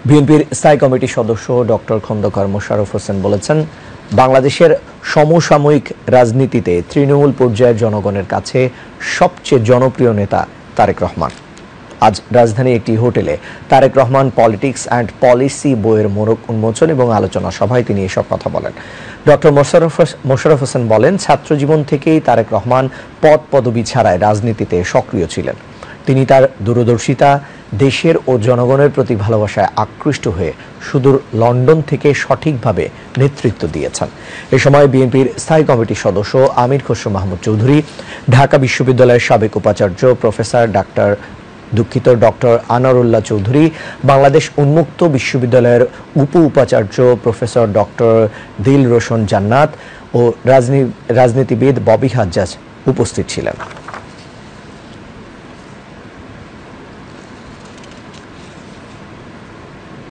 বিএনপির স্থায়ী কমিটির সদস্য ডক্টর খন্দকার মোশাররফ হোসেন বলেছেন, বাংলাদেশের সমসাময়িক রাজনীতিতে তৃণমূল পর্যায়ের জনগণের কাছে সবচেয়ে জনপ্রিয় নেতা তারেক রহমান। আজ রাজধানী একটি হোটেলে Tarique Rahman politics and policy বইয়ের মোড়ক উন্মোচন এবং আলোচনা সভায় তিনি এসব কথা বলেন। ডক্টর মোশাররফ হোসেন বলেন, ছাত্রজীবন থেকেই তারেক রহমান পদ পদবি ছাড়াই রাজনীতিতে সক্রিয় ছিলেন। তিনি তার দূরদর্শিতা, দেশের ও জনগণের প্রতি ভালোবাসায় আকৃষ্ট হয়ে সুদূর লন্ডন থেকে সঠিকভাবে নেতৃত্ব দিয়েছেন। এ সময় বিএনপির স্থায়ী কমিটির সদস্য আমির খসরু মাহমুদ চৌধুরী, ঢাকা বিশ্ববিদ্যালয়ের সাবেক উপাচার্য প্রফেসর ডক্টর আনারুল্লাহ চৌধুরী, বাংলাদেশ উন্মুক্ত বিশ্ববিদ্যালয়ের উপাচার্য প্রফেসর ডক্টর দিলরোশন জান্নাত ও রাজনীতিবিদ ববি হাজ্জাজ উপস্থিত ছিলেন।